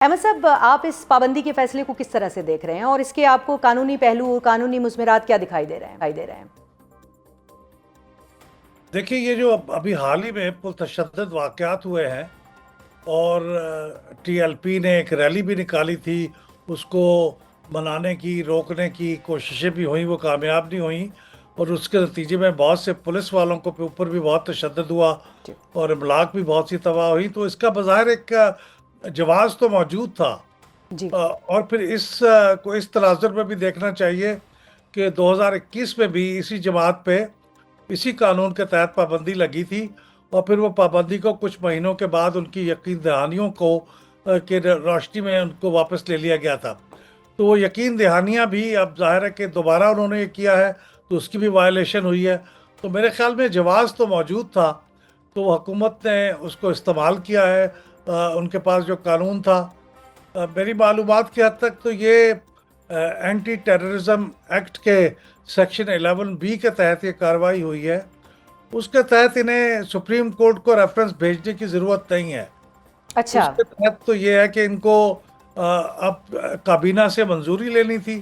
अहमद साहब, आप इस पाबंदी के फैसले को किस तरह से देख रहे हैं और इसके आपको कानूनी पहलू और कानूनी मुज़मरात क्या दिखाई दे रहे हैं? देखिए, ये जो अभी हाल ही में पुरतशद्दुद वाक़यात हुए हैं और टीएलपी ने एक रैली भी निकाली थी, उसको मनाने की, रोकने की कोशिशें भी हुई, वो कामयाब नहीं हुई और उसके नतीजे में बहुत से पुलिस वालों को ऊपर भी बहुत तशद्दुद हुआ जी। और इमलाक भी बहुत सी तबाह हुई। तो इसका बज़ाहिर एक जवाज़ तो मौजूद था। जी। और फिर को इस तनाज़ुर में भी देखना चाहिए कि 2021 में भी इसी जमात पे इसी कानून के तहत पाबंदी लगी थी और फिर वो पाबंदी को कुछ महीनों के बाद उनकी यकीन दहानियों को के रोशनी में उनको वापस ले लिया गया था। तो वो यकीन दहानियाँ भी अब ज़ाहिर है कि दोबारा उन्होंने ये किया है, तो उसकी भी वायलेशन हुई है। तो मेरे ख्याल में जवाज़ तो मौजूद था, तो हुकूमत ने उसको इस्तेमाल किया है। उनके पास जो कानून था, मेरी मालूमात की हद तक तो ये एंटी टेररिज्म एक्ट के सेक्शन 11B के तहत ये कार्रवाई हुई है। उसके तहत इन्हें सुप्रीम कोर्ट को रेफरेंस भेजने की ज़रूरत नहीं है। अच्छा। उसके तहत तो ये है कि इनको अब काबीना से मंजूरी लेनी थी।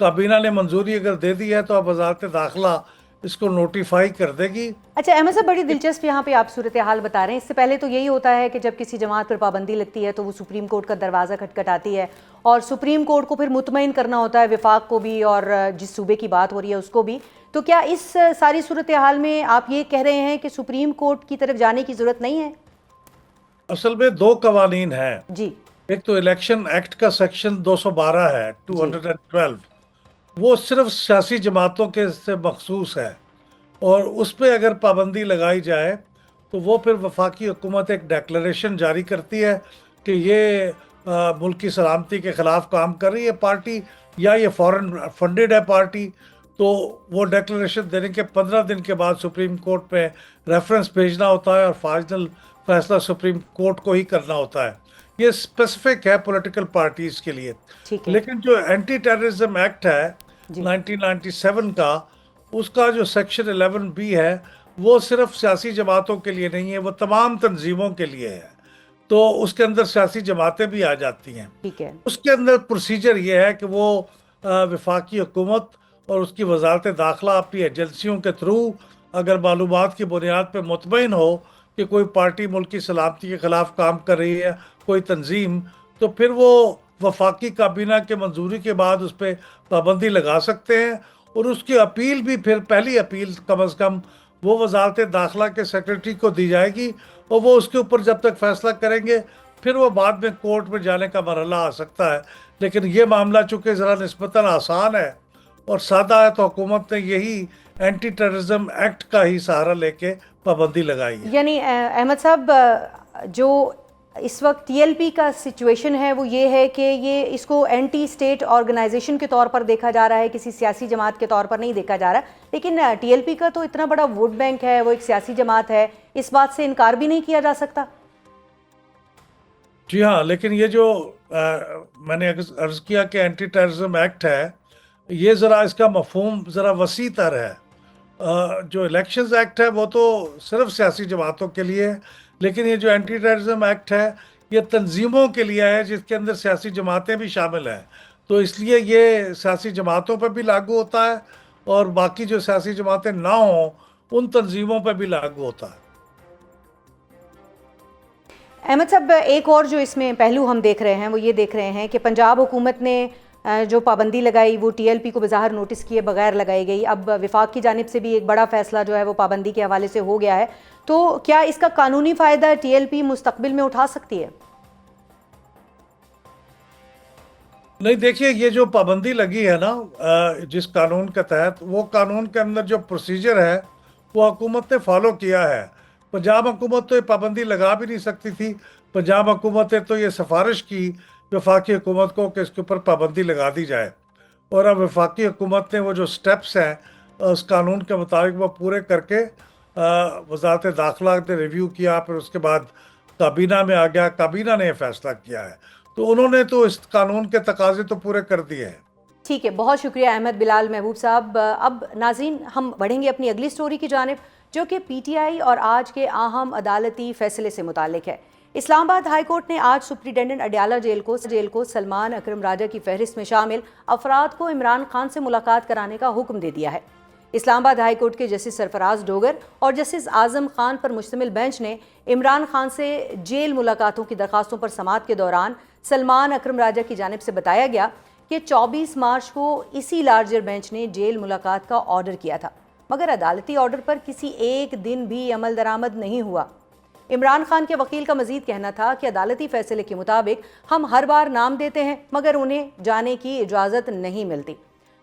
काबीना ने मंजूरी अगर दे दी है तो अब वजारत दाखिला इसको नोटिफाई कर देगी। अच्छा अहमद साहब, बड़ी दिलचस्प यहाँ पे आप सूरत हाल बता रहे हैं। इससे पहले तो यही होता है कि जब किसी जमात पर पाबंदी लगती है तो वो सुप्रीम कोर्ट का दरवाज़ा खटखटाती है और सुप्रीम कोर्ट को फिर मुतमईन करना होता है, विफाक को भी और जिस सूबे की बात हो रही है उसको भी। तो क्या इस सारी सूरत हाल में आप ये कह रहे हैं कि सुप्रीम कोर्ट की तरफ जाने की ज़रूरत नहीं है? असल में दो कवानीन हैं। जी। एक तो इलेक्शन एक्ट का सेक्शन 212 है, जी। 212, वो सिर्फ सियासी जमातों के से मखसूस है और उस पर अगर पाबंदी लगाई जाए तो वो फिर वफाकी हुकूमत एक डेक्लरेशन जारी करती है कि ये मुल्क की सलामती के ख़िलाफ़ काम कर रही है पार्टी या ये फॉरेन फंडेड है पार्टी। तो वो डेक्लरेशन देने के 15 दिन के बाद सुप्रीम कोर्ट में रेफरेंस भेजना होता है और फाइनल फैसला सुप्रीम कोर्ट को ही करना होता है। ये स्पेसिफिक है पॉलिटिकल पार्टीज़ के लिए। ठीक है। लेकिन जो एंटी टेररिज्म एक्ट है जी। 1997 का, उसका जो सेक्शन 11B है वो सिर्फ सियासी जमातों के लिए नहीं है, वो तमाम तंजीमों के लिए है। तो उसके अंदर सियासी जमातें भी आ जाती हैं। ठीक है। उसके अंदर प्रोसीजर ये है कि वो वफाकी हुकूमत और उसकी वजारत दाखिला अपनी एजेंसियों के थ्रू अगर मालूमात की बुनियाद पर मुतमईन हो कि कोई पार्टी मुल्क की सलामती के ख़िलाफ़ काम कर रही है, कोई तंजीम, तो फिर वो वफाकी काबीना के मंजूरी के बाद उस पर पाबंदी लगा सकते हैं। और उसकी अपील भी फिर पहली अपील कम अज़ कम वो वजारत दाखिला के सेक्रेटरी को दी जाएगी और वो उसके ऊपर जब तक फैसला करेंगे फिर वो बाद में कोर्ट में जाने का मरहला आ सकता है। लेकिन ये मामला चूँकि ज़रा निस्बतन आसान है और सादा है, तो हुकूमत ने यही एंटी टेररिज्म एक्ट का ही सहारा लेके पाबंदी लगाई है। यानी अहमद साहब, जो इस वक्त टीएलपी का सिचुएशन है वो ये है कि ये इसको एंटी स्टेट ऑर्गेनाइजेशन के तौर पर देखा जा रहा है, किसी सियासी जमात के तौर पर नहीं देखा जा रहा। लेकिन टीएलपी का तो इतना बड़ा वोट बैंक है, वो एक सियासी जमात है, इस बात से इनकार भी नहीं किया जा सकता। जी हाँ, लेकिन ये जो मैंने अर्ज किया कि एंटी टेररिज्म एक्ट है, ये ज़रा इसका मफहूम ज़रा वसी तर है। जो इलेक्शंस एक्ट है वो तो सिर्फ सियासी जमातों के लिए है, लेकिन ये जो एंटी टेररिज्म एक्ट है ये तंजीमों के लिए है जिसके अंदर सियासी जमातें भी शामिल हैं। तो इसलिए ये सियासी जमातों पर भी लागू होता है और बाकी जो सियासी जमातें ना हों उन तंजीमों पर भी लागू होता है। अहमद साहब, एक और जो इसमें पहलू हम देख रहे हैं वो ये देख रहे हैं कि पंजाब हुकूमत ने जो पाबंदी लगाई वो टीएलपी को बज़ाहिर नोटिस किए बगैर लगाई गई। अब विफाक की जानिब से भी एक बड़ा फैसला जो है वो पाबंदी के हवाले से हो गया है। तो क्या इसका कानूनी फ़ायदा टीएलपी मुस्तकबिल में उठा सकती है? नहीं, देखिए, ये जो पाबंदी लगी है ना जिस कानून के तहत, वो कानून के अंदर जो प्रोसीजर है वो हुकूमत ने फॉलो किया है। पंजाब हुकूमत तो ये पाबंदी लगा भी नहीं सकती थी। पंजाब हुकूमत ने तो ये सिफारिश की वफाकी हुकूमत को कि इसके ऊपर पाबंदी लगा दी जाए और अब वफाकी हुकूमत ने वो जो स्टेप्स हैं उस कानून के मुताबिक वो पूरे करके वजारत दाखिला ने रिव्यू किया, फिर उसके बाद काबीना में आ गया, काबीना ने फैसला किया है। तो उन्होंने तो इस कानून के तकाजे तो पूरे कर दिए हैं। ठीक है, बहुत शुक्रिया अहमद बिलाल महबूब साहब। अब नाज़रीन, हम बढ़ेंगे अपनी अगली स्टोरी की जानिब, जो कि पीटीआई और आज के अहम अदालती फैसले से मुतालिक है। इस्लामाबाद हाई कोर्ट ने आज सुप्रिंटेंडेंट अडयाला जेल को सलमान अकरम राजा की फहरिस्त में शामिल अफराद को इमरान खान से मुलाकात कराने का हुक्म दे दिया है। इस्लामाबाद हाई कोर्ट के जस्टिस सरफराज डोगर और जस्टिस आजम खान पर मुश्तमिल बेंच ने इमरान खान से जेल मुलाकातों की दरखास्तों पर समाअत के दौरान सलमान अकरम राजा की जानिब से बताया गया कि 24 मार्च को इसी लार्जर बेंच ने जेल मुलाकात का ऑर्डर किया था, मगर अदालती ऑर्डर पर किसी एक दिन भी अमल दरामद नहीं हुआ। इमरान खान के वकील का मजीद कहना था कि अदालती फैसले के मुताबिक हम हर बार नाम देते हैं मगर उन्हें जाने की इजाज़त नहीं मिलती।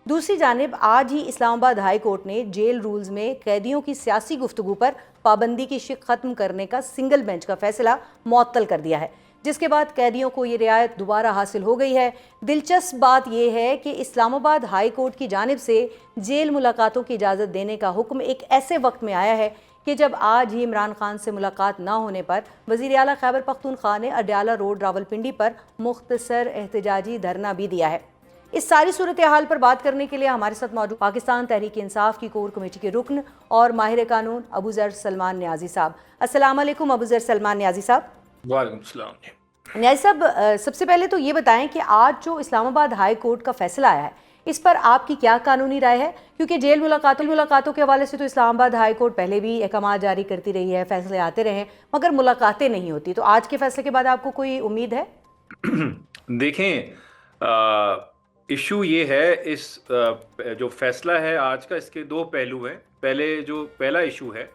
दूसरी जानिब आज ही इस्लामाबाद हाई कोर्ट ने जेल रूल्स में कैदियों की सियासी गुफ्तगू पर पाबंदी की शिक ख़त्म करने का सिंगल बेंच का फैसला मुअत्तल कर दिया है, जिसके बाद कैदियों को ये रियायत दोबारा हासिल हो गई है। दिलचस्प बात यह है कि इस्लामाबाद हाई कोर्ट की जानिब से जेल मुलाकातों की इजाज़त देने का हुक्म एक ऐसे वक्त में आया है कि जब आज ही इमरान खान से मुलाकात ना होने पर वज़ीर आला खैबर पख्तूनख्वा ने अडयाला रोड रावलपिंडी पर मुख्तसर एहतजाजी धरना भी दिया है। इस सारी सूरत हाल पर बात करने के लिए हमारे साथ मौजूद पाकिस्तान तहरीक इंसाफ की कोर कमेटी के रुकन और माहिर कानून अबू ज़र सलमान न्याजी साहब। अस्सलाम वालेकुम अबू ज़र सलमान न्याजी साहब। वालेकुम सलाम। न्याजी साहब, सबसे पहले तो ये बताएं कि आज जो इस्लामाबाद हाई कोर्ट का फैसला आया है इस पर आपकी क्या कानूनी राय है, क्योंकि जेल मुलाकातों के हवाले से तो इस्लामाबाद हाई कोर्ट पहले भी अहकाम जारी करती रही है, फैसले आते रहे मगर मुलाकातें नहीं होती, तो आज के फैसले के बाद आपको कोई उम्मीद है? देखें, इशू ये है इस जो फैसला है आज का, इसके दो पहलू हैं। पहला इशू है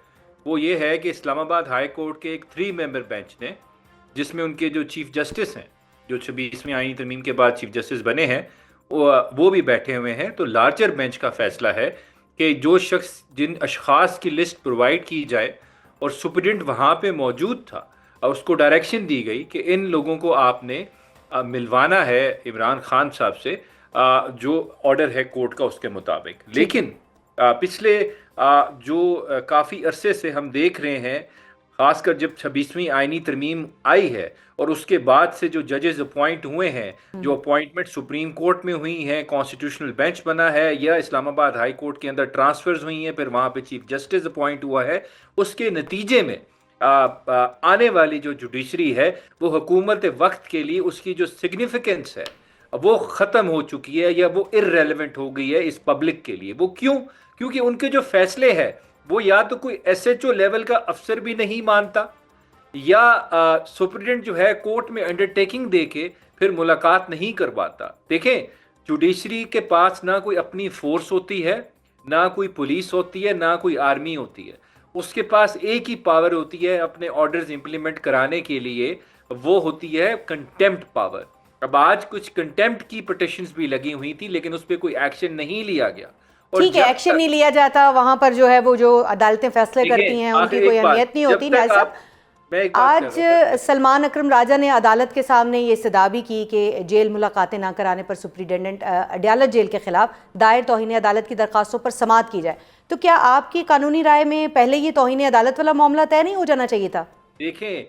वो ये है कि इस्लामाबाद हाई कोर्ट के एक 3 मेंबर बेंच ने, जिसमें उनके जो चीफ जस्टिस हैं, जो 26वीं आईनी तरमीम के बाद चीफ जस्टिस बने हैं, वो भी बैठे हुए हैं। तो लार्जर बेंच का फैसला है कि जो शख्स, जिन अशखास की लिस्ट प्रोवाइड की जाए और सुप्रीडेंट वहाँ पे मौजूद था, उसको डायरेक्शन दी गई कि इन लोगों को आपने मिलवाना है इमरान खान साहब से, जो ऑर्डर है कोर्ट का उसके मुताबिक। लेकिन पिछले जो काफ़ी अरसे से हम देख रहे हैं, ख़ासकर जब 26वीं आईनी तरमीम आई है और उसके बाद से जो जजेस अपॉइंट हुए हैं, जो अपॉइंटमेंट सुप्रीम कोर्ट में हुई हैं, कॉन्स्टिट्यूशनल बेंच बना है या इस्लामाबाद हाई कोर्ट के अंदर ट्रांसफर्स हुई हैं, फिर वहाँ पे चीफ जस्टिस अपॉइंट हुआ है, उसके नतीजे में आने वाली जो जुडिशरी है वो हुकूमत वक्त के लिए उसकी जो सिग्निफिकेंस है वो ख़त्म हो चुकी है या वो इररेलेवेंट हो गई है इस पब्लिक के लिए। वो क्यों? क्योंकि उनके जो फैसले हैं वो या तो कोई SHO लेवल का अफसर भी नहीं मानता, या सुप्रीडेंट जो है कोर्ट में अंडरटेकिंग दे के फिर मुलाकात नहीं करवाता। देखें, जुडिशरी के पास ना कोई अपनी फोर्स होती है, ना कोई पुलिस होती है, ना कोई आर्मी होती है। उसके पास एक ही पावर होती है अपने ऑर्डर्स इंप्लीमेंट कराने के लिए, वो होती है कंटेम्प्ट पावर। अब आज कुछ कंटेम्प्ट की पिटीशंस भी लगी हुई थी, लेकिन उस पर कोई एक्शन नहीं लिया गया। ठीक है, एक्शन नहीं लिया जाता, वहां पर जो है वो जो अदालतें फैसले करती हैं उनकी कोई अहमियत नहीं होती। न्याय साहब, आज सलमान अकरम राजा ने अदालत के सामने ये इस्तदाबी की कि जेल मुलाकातें ना कराने पर सुप्रिंटेंडेंट अडयाला जेल के खिलाफ दायर तौहीन अदालत की दरखास्तों पर समाअत की जाए। तो क्या आपकी कानूनी राय में पहले ये तौहीन अदालत वाला मामला तय नहीं हो जाना चाहिए था? देखें,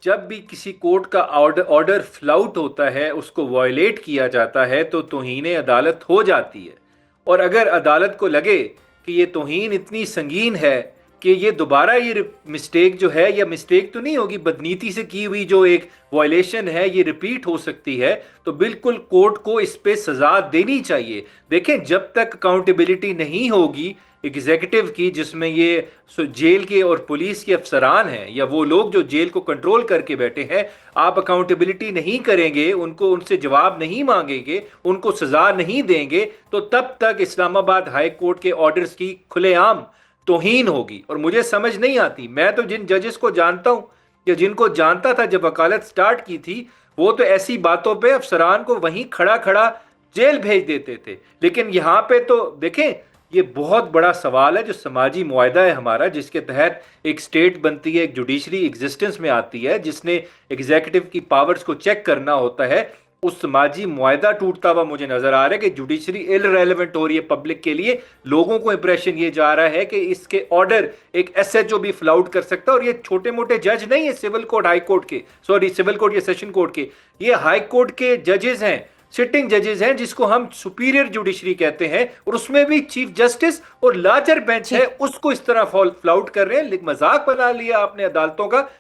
जब भी किसी कोर्ट का ऑर्डर फ्लाउट होता है, उसको वायलेट किया जाता है, तो तौहीन अदालत हो जाती है। और अगर अदालत को लगे कि ये तौहीन इतनी संगीन है कि ये दोबारा ये मिस्टेक जो है, या मिस्टेक तो नहीं होगी, बदनीति से की हुई जो एक वायलेशन है ये रिपीट हो सकती है, तो बिल्कुल कोर्ट को इस पे सजा देनी चाहिए। देखें, जब तक अकाउंटेबिलिटी नहीं होगी एग्जीक्यूटिव की, जिसमें ये जेल के और पुलिस के अफसरान हैं या वो लोग जो जेल को कंट्रोल करके बैठे हैं, आप अकाउंटेबिलिटी नहीं करेंगे, उनसे जवाब नहीं मांगेंगे, उनको सजा नहीं देंगे, तो तब तक इस्लामाबाद हाई कोर्ट के ऑर्डर्स की खुलेआम तौहीन होगी। और मुझे समझ नहीं आती, मैं तो जिन जजेस को जानता हूं या जिनको जानता था जब वकालत स्टार्ट की थी, वो तो ऐसी बातों पे अफसरान को वहीं खड़ा खड़ा जेल भेज देते थे। लेकिन यहाँ पे तो देखें, ये बहुत बड़ा सवाल है जो समाजी मुआहदा है हमारा, जिसके तहत एक स्टेट बनती है, एक जुडिशरी एग्जिस्टेंस में आती है, जिसने एग्जीक्यूटिव की पावर्स को चेक करना होता है। उस समाजी मुआहदा टूटता हुआ मुझे नजर आ रहा है कि जुडिशरी इररेलेवेंट हो रही है पब्लिक के लिए। लोगों को इंप्रेशन ये जा रहा है कि इसके ऑर्डर एक SHO भी फ्लाउट कर सकता है, और ये छोटे मोटे जज नहीं है सिविल कोर्ट हाई कोर्ट के, सिविल कोर्ट या सेशन कोर्ट के, ये हाई कोर्ट के जजेस हैं, सिटिंग जजेस हैं, जिसको हम सुपीरियर जुडिशरी कहते हैं, और उसमें भी चीफ जस्टिस और लार्जर बेंच है, उसको इस तरह फ्लाउट कर रहे हैं। मजाक बना लिया आपने अदालतों का,